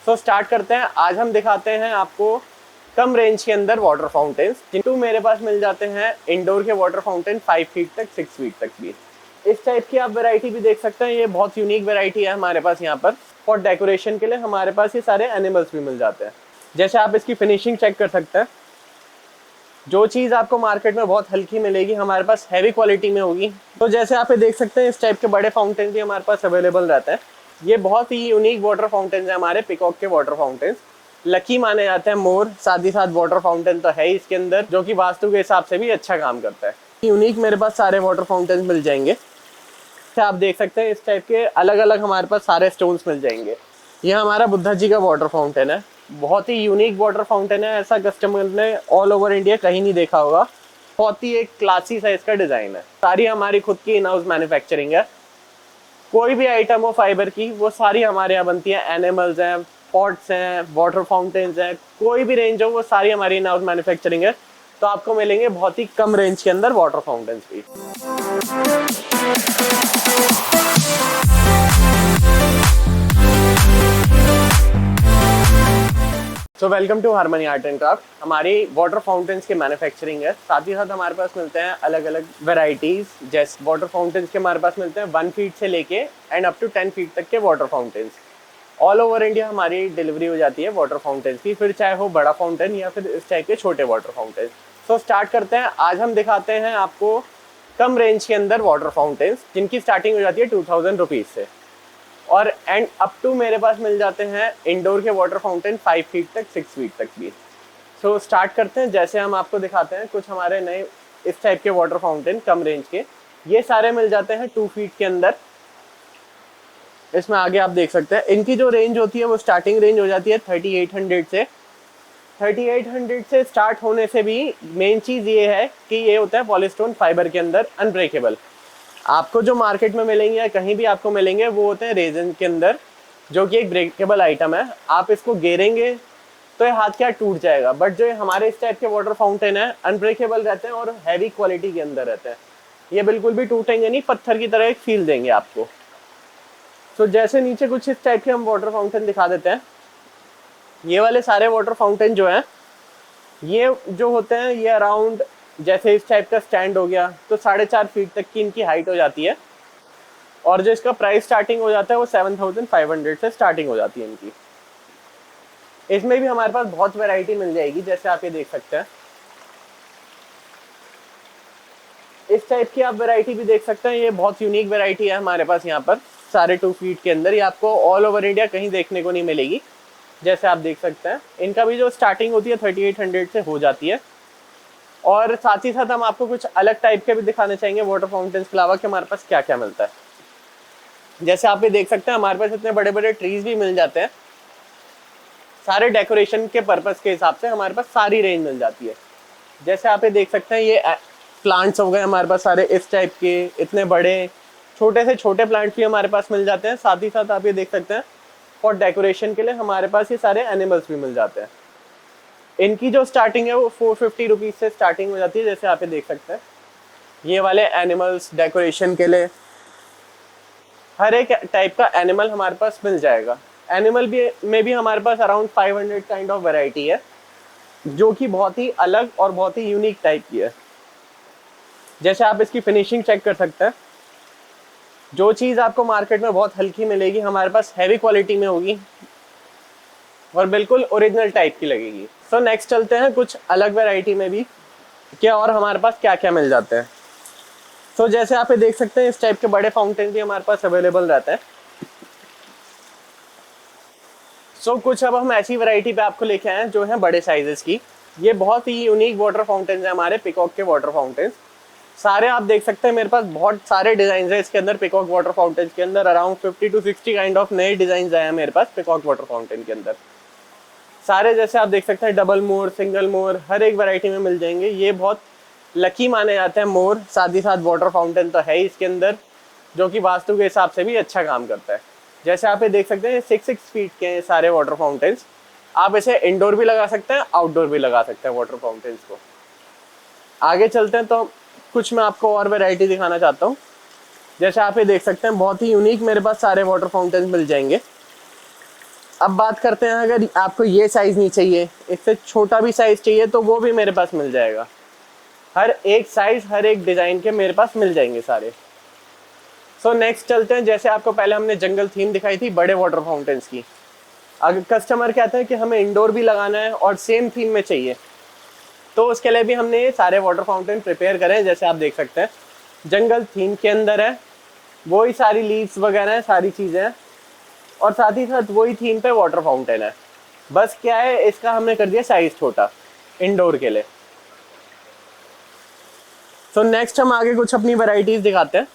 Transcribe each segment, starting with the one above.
So start करते हैं। आज हम दिखाते हैं आपको कम रेंज के अंदर वाटर फाउंटेन्स, जिनको मेरे पास मिल जाते हैं इंडोर के वाटर फाउंटेन 5 फीट तक 6 फीट तक भी। इस टाइप की आप वैरायटी भी देख सकते हैं। ये बहुत यूनिक वैरायटी है हमारे पास। यहाँ पर फॉर डेकोरेशन के लिए हमारे पास ये सारे एनिमल्स भी मिल जाते हैं। जैसे आप इसकी फिनिशिंग चेक कर सकते हैं। जो चीज़ आपको मार्केट में बहुत हल्की मिलेगी हमारे पास हैवी क्वालिटी में होगी। तो जैसे आप ये देख सकते हैं, इस टाइप के बड़े फाउंटेन भी हमारे पास अवेलेबल रहते हैं। ये बहुत ही यूनिक वाटर फाउंटेन है हमारे पिकॉक के वाटर फाउंटेन। लकी माने जाते हैं मोर, साथ ही साथ वाटर फाउंटेन तो है ही इसके अंदर, जो कि वास्तु के हिसाब से भी अच्छा काम करता है। यूनिक मेरे पास सारे वाटर फाउंटेन मिल जाएंगे। आप देख सकते हैं इस टाइप के अलग अलग हमारे पास सारे स्टोन्स मिल जाएंगे। यह हमारा बुद्धा जी का वाटर फाउंटेन है। बहुत ही यूनिक वाटर फाउंटेन है। ऐसा कस्टमर ने ऑल ओवर इंडिया कहीं नहीं देखा होगा। बहुत ही एक क्लासी सा इसका डिजाइन है। सारी हमारी खुद की इन हाउस मैन्युफैक्चरिंग है। कोई भी आइटम हो फाइबर की, वो सारी हमारे यहाँ बनती है। एनिमल्स हैं, पॉट्स हैं, वाटर फाउंटेन्स हैं, कोई भी रेंज हो वो सारी हमारी इन हाउस मैन्युफैक्चरिंग है। तो आपको मिलेंगे बहुत ही कम रेंज के अंदर वाटर फाउंटेन्स भी। So welcome to Harmony Art and Craft. हमारी वाटर फाउंटेन्स के मैन्युफैक्चरिंग है। साथ ही साथ हमारे पास मिलते हैं अलग अलग वेराइटीज। जैसे वाटर फाउंटेन्स के हमारे पास मिलते हैं 1 फीट से लेके एंड अप टू 10 फीट तक के water fountains. All over India हमारी डिलीवरी हो जाती है वाटर फाउंटेन्स की, फिर चाहे हो बड़ा फाउंटेन या फिर इस टाइप के छोटे वाटर फाउंटेन्स। सो स्टार्ट करते हैं। आज हम दिखाते हैं आपको कम रेंज के अंदर वाटर फाउंटेन्स, जिनकी स्टार्टिंग हो जाती है 2000 रुपीज़ से, और एंड अप टू मेरे पास मिल जाते हैं इंडोर के वाटर फाउंटेन 5 फीट तक 6 फीट तक भी। सो स्टार्ट करते हैं। जैसे हम आपको दिखाते हैं कुछ हमारे नए इस टाइप के वाटर फाउंटेन कम रेंज के। ये सारे मिल जाते हैं 2 फीट के अंदर। इसमें आगे आप देख सकते हैं इनकी जो रेंज होती है वो स्टार्टिंग रेंज हो जाती है 3800 से। 3800 से स्टार्ट होने से भी मेन चीज़ ये है कि ये होता है पॉलीस्टोन फाइबर के अंदर, अनब्रेकेबल। आपको जो मार्केट में मिलेंगे या कहीं भी आपको मिलेंगे वो होते हैं रेजन के अंदर, जो कि एक ब्रेकेबल आइटम है। आप इसको गिरेंगे तो ये हाथ क्या टूट जाएगा। बट जो हमारे इस टाइप के वाटर फाउंटेन है अनब्रेकेबल रहते हैं और हैवी क्वालिटी के अंदर रहते हैं। ये बिल्कुल भी टूटेंगे नहीं, पत्थर की तरह एक फील देंगे आपको। तो जैसे नीचे कुछ इस टाइप के हम वाटर फाउंटेन दिखा देते हैं। ये वाले सारे वाटर फाउंटेन जो हैं, ये जो होते हैं ये अराउंड, जैसे इस टाइप का स्टैंड हो गया तो 4.5 फीट तक की इनकी हाइट हो जाती है। और जो इसका प्राइस स्टार्टिंग हो जाता है वो 7500 से स्टार्टिंग हो जाती है इनकी। इसमें भी हमारे पास बहुत वैरायटी मिल जाएगी। जैसे आप ये देख सकते हैं, इस टाइप की आप वैरायटी भी देख सकते हैं। ये बहुत यूनिक वैरायटी है हमारे पास यहाँ पर सारे 2 फीट के अंदर। ये आपको ऑल ओवर इंडिया कहीं देखने को नहीं मिलेगी। जैसे आप देख सकते हैं इनका भी जो स्टार्टिंग होती है 3800 से हो जाती है। और साथ ही साथ हम आपको कुछ अलग टाइप के भी दिखाने चाहेंगे वाटर फाउंटेन्स के अलावा कि हमारे पास क्या क्या मिलता है। जैसे आप ये देख सकते हैं हमारे पास इतने बड़े बड़े ट्रीज भी मिल जाते हैं। सारे डेकोरेशन के पर्पस के हिसाब से हमारे पास सारी रेंज मिल जाती है। जैसे आप ये देख सकते हैं ये प्लांट्स हो गए हमारे पास सारे इस टाइप के। इतने बड़े छोटे से छोटे प्लांट्स भी हमारे पास मिल जाते हैं। साथ ही साथ आप ये देख सकते हैं फॉर डेकोरेशन के लिए हमारे पास ये सारे एनिमल्स भी मिल जाते हैं। इनकी जो स्टार्टिंग है वो 450 रुपीज़ से स्टार्टिंग हो जाती है। जैसे आप ये देख सकते हैं ये वाले एनिमल्स डेकोरेशन के लिए हर एक टाइप का एनिमल हमारे पास मिल जाएगा। एनिमल भी में भी हमारे पास अराउंड 500 काइंड ऑफ वैरायटी है, जो कि बहुत ही अलग और बहुत ही यूनिक टाइप की है। जैसे आप इसकी फिनिशिंग चेक कर सकते हैं। जो चीज़ आपको मार्केट में बहुत हल्की मिलेगी हमारे पास हैवी क्वालिटी में होगी और बिल्कुल ओरिजिनल टाइप की लगेगी। सो नेक्स्ट चलते हैं कुछ अलग वैरायटी में भी क्या और हमारे पास क्या क्या मिल जाते हैं। सो जैसे आप ये देख सकते हैं इस टाइप के बड़े फाउंटेन भी हमारे पास अवेलेबल रहते हैं। सो कुछ अब हम ऐसी वैरायटी पे आपको लेके आए हैं जो है बड़े साइजेस की। ये बहुत ही यूनिक वाटर फाउंटेन है हमारे पिकॉक के वाटर फाउंटेन। सारे आप देख सकते हैं मेरे पास बहुत सारे डिजाइन है इसके अंदर। पिकॉक वाटर फाउंटेन के अंदर अराउंड 50 to 60 काइंड ऑफ नए डिजाइन आए हैं मेरे पास पिकॉक वाटर फाउंटेन के अंदर। सारे जैसे आप देख सकते हैं डबल मोर, सिंगल मोर, हर एक वैरायटी में मिल जाएंगे। ये बहुत लकी माने जाते हैं मोर। साथ ही साथ वाटर फाउंटेन तो है ही इसके अंदर, जो कि वास्तु के हिसाब से भी अच्छा काम करता है। जैसे आप ये देख सकते हैं 6 फीट के हैं सारे वाटर फाउंटेन्स। आप इसे इंडोर भी लगा सकते हैं, आउटडोर भी लगा सकते हैं वाटर फाउंटेन्स को। आगे चलते हैं तो कुछ मैं आपको और वैरायटी दिखाना चाहता हूँ। जैसे आप ये देख सकते हैं बहुत ही यूनिक मेरे पास सारे वाटर फाउंटेन्स मिल जाएंगे। अब बात करते हैं, अगर आपको ये साइज़ नहीं चाहिए, इससे छोटा भी साइज़ चाहिए, तो वो भी मेरे पास मिल जाएगा। हर एक साइज़, हर एक डिज़ाइन के मेरे पास मिल जाएंगे सारे। सो नेक्स्ट चलते हैं। जैसे आपको पहले हमने जंगल थीम दिखाई थी बड़े वाटर फाउंटेन्स की, अगर कस्टमर कहते हैं कि हमें इंडोर भी लगाना है और सेम थीम में चाहिए, तो उसके लिए भी हमने ये सारे वाटर फाउंटेन प्रिपेयर करे हैं। जैसे आप देख सकते हैं जंगल थीम के अंदर है, वही सारी लीव्स वगैरह हैं, सारी चीज़ें हैं, और साथ ही साथ वही थीम पे वाटर फाउंटेन है। बस क्या है, इसका हमने कर दिया साइज़ छोटा इंडोर के लिए। सो नेक्स्ट हम आगे कुछ अपनी वैरायटीज़ दिखाते हैं।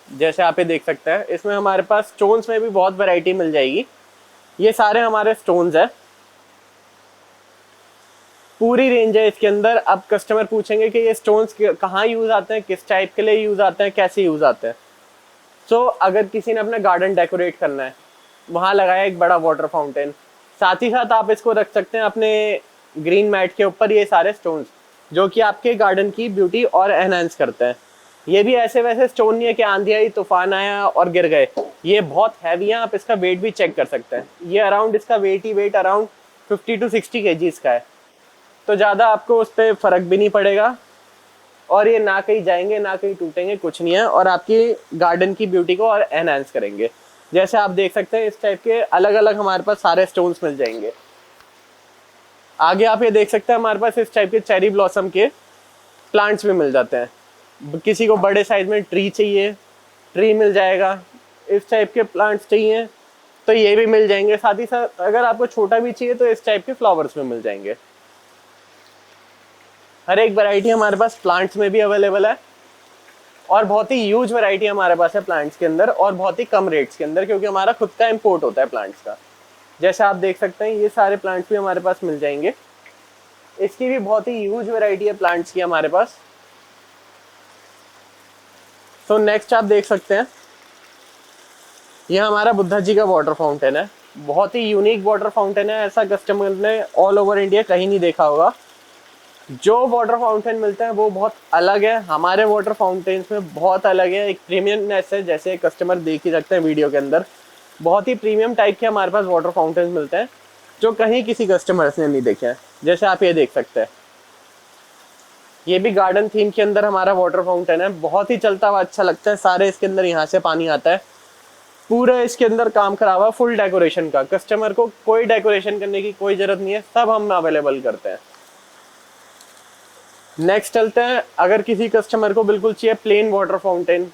जैसे आप ये देख सकते हैं, इसमें हमारे पास स्टोन्स में भी बहुत वैरायटी मिल जाएगी। ये सारे हमारे स्टोन्स हैं, पूरी रेंज है इसके अंदर। अब कस्टमर पूछेंगे कि ये स्टोन्स कहाँ यूज़ आते हैं, किस टाइप के लिए यूज़ आते हैं, कैसे यूज़ आते हैं। सो अगर किसी ने अपना गार्डन डेकोरेट करना है, वहाँ लगाया एक बड़ा वाटर फाउंटेन, साथ ही साथ आप इसको रख सकते हैं अपने ग्रीन मैट के ऊपर, ये सारे स्टोन्स जो कि आपके गार्डन की ब्यूटी और एनहांस करते हैं। ये भी ऐसे वैसे स्टोन नहीं है कि आंधी आई, तूफान आया और गिर गए। ये बहुत हैवी है, आप इसका वेट भी चेक कर सकते हैं। ये अराउंड इसका वेट अराउंड 50 to 60 kg का है, तो ज़्यादा आपको उस पर फ़र्क भी नहीं पड़ेगा, और ये ना कहीं जाएंगे ना कहीं टूटेंगे, कुछ नहीं है, और आपकी गार्डन की ब्यूटी को और एनहांस करेंगे। जैसे आप देख सकते हैं इस टाइप के अलग अलग हमारे पास सारे स्टोन्स मिल जाएंगे। आगे आप ये देख सकते हैं हमारे पास इस टाइप के चेरी ब्लॉसम के प्लांट्स भी मिल जाते हैं। किसी को बड़े साइज में ट्री चाहिए, ट्री मिल जाएगा। इस टाइप के प्लांट्स चाहिए तो ये भी मिल जाएंगे। साथ ही साथ अगर आपको छोटा भी चाहिए तो इस टाइप के फ्लावर्स भी मिल जाएंगे। हर एक वैरायटी हमारे पास प्लांट्स में भी अवेलेबल है, और बहुत ही ह्यूज वैरायटी हमारे पास है प्लांट्स के अंदर, और बहुत ही कम रेट्स के अंदर, क्योंकि हमारा खुद का इंपोर्ट होता है प्लांट्स का। जैसे आप देख सकते हैं ये सारे प्लांट्स भी हमारे पास मिल जाएंगे। इसकी भी बहुत ही ह्यूज वैरायटी है प्लांट्स की हमारे पास। सो नेक्स्ट आप देख सकते हैं ये हमारा बुद्धा जी का वाटर फाउंटेन है। बहुत ही यूनिक वाटर फाउंटेन है, ऐसा कस्टमर ने ऑल ओवर इंडिया कहीं नहीं देखा होगा। जो वाटर फाउंटेन मिलते हैं वो बहुत अलग है, हमारे वाटर फाउंटेन्स में बहुत अलग है, एक प्रीमियमनेस है। जैसे कस्टमर देख ही सकते हैं वीडियो के अंदर, बहुत ही प्रीमियम टाइप के हमारे पास वाटर फाउंटेन्स मिलते हैं जो कहीं किसी कस्टमर्स ने नहीं देखे हैं। जैसे आप ये देख सकते हैं ये भी गार्डन थीम के अंदर हमारा वाटर फाउंटेन है, बहुत ही चलता हुआ अच्छा लगता है। सारे इसके अंदर यहाँ से पानी आता है, पूरा इसके अंदर काम करा हुआ फुल डेकोरेशन का। कस्टमर को कोई डेकोरेशन करने की कोई जरूरत नहीं है, सब हम अवेलेबल करते हैं। नेक्स्ट चलते हैं, अगर किसी कस्टमर को बिल्कुल चाहिए प्लेन वाटर फाउंटेन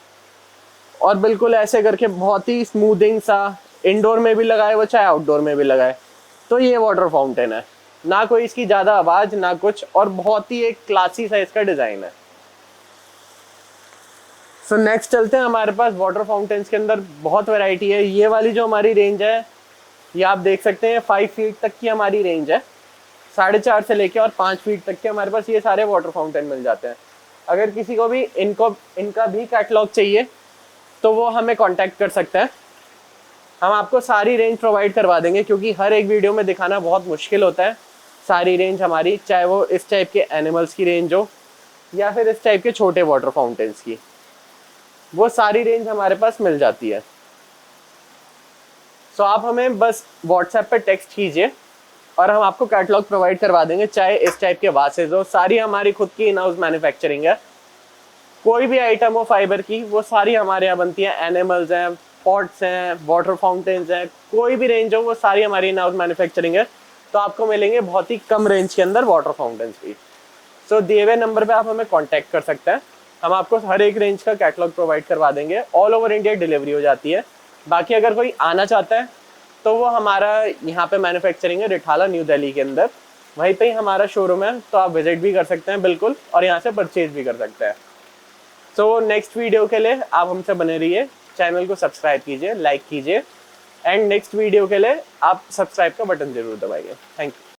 और बिल्कुल ऐसे करके बहुत ही स्मूथिंग सा, इंडोर में भी लगाए वो चाहे आउटडोर में भी लगाए, तो ये वाटर फाउंटेन है। ना कोई इसकी ज़्यादा आवाज़ ना कुछ, और बहुत ही एक क्लासी सा इसका डिज़ाइन है। सो नेक्स्ट चलते हैं, हमारे पास वाटर फाउंटेन्स के अंदर बहुत वैरायटी है। ये वाली जो हमारी रेंज है ये आप देख सकते हैं 5 फीट तक की हमारी रेंज है, 4.5 से लेके और 5 फीट तक के हमारे पास ये सारे वाटर फाउंटेन मिल जाते हैं। अगर किसी को भी इनका भी कैटलॉग चाहिए तो वो हमें कांटेक्ट कर सकते हैं, हम आपको सारी रेंज प्रोवाइड करवा देंगे, क्योंकि हर एक वीडियो में दिखाना बहुत मुश्किल होता है। सारी रेंज हमारी, चाहे वो इस टाइप के एनिमल्स की रेंज हो या फिर इस टाइप के छोटे वाटर फाउंटेन्स की, वो सारी रेंज हमारे पास मिल जाती है। सो आप हमें बस व्हाट्सएप पे टेक्स्ट कीजिए और हम आपको कैटलॉग प्रोवाइड करवा देंगे। चाहे इस टाइप के वासेज हो, सारी हमारी खुद की इन हाउस मैन्युफैक्चरिंग है। कोई भी आइटम हो फाइबर की, वो सारी हमारे यहाँ बनती है। एनिमल्स हैं, पॉट्स हैं, वाटर फाउंटेन्स हैं, कोई भी रेंज हो वो सारी हमारी इन हाउस मैन्युफैक्चरिंग है। तो आपको मिलेंगे बहुत ही कम रेंज के अंदर वाटर फाउंटेन्स भी। सो दिए हुए नंबर पे आप हमें कांटेक्ट कर सकते हैं, हम आपको हर एक रेंज का कैटलॉग प्रोवाइड करवा देंगे। ऑल ओवर इंडिया डिलीवरी हो जाती है। बाकी अगर कोई आना चाहता है तो वो हमारा यहाँ पे मैन्युफैक्चरिंग है रिठाला न्यू दिल्ली के अंदर, वहीं पे ही हमारा शोरूम है, तो आप विजिट भी कर सकते हैं बिल्कुल, और यहाँ से परचेज भी कर सकते हैं। सो नेक्स्ट वीडियो के लिए आप हमसे बने रहिए, चैनल को सब्सक्राइब कीजिए, लाइक कीजिए, एंड नेक्स्ट वीडियो के लिए आप सब्सक्राइब का बटन जरूर दबाइए। Thank you.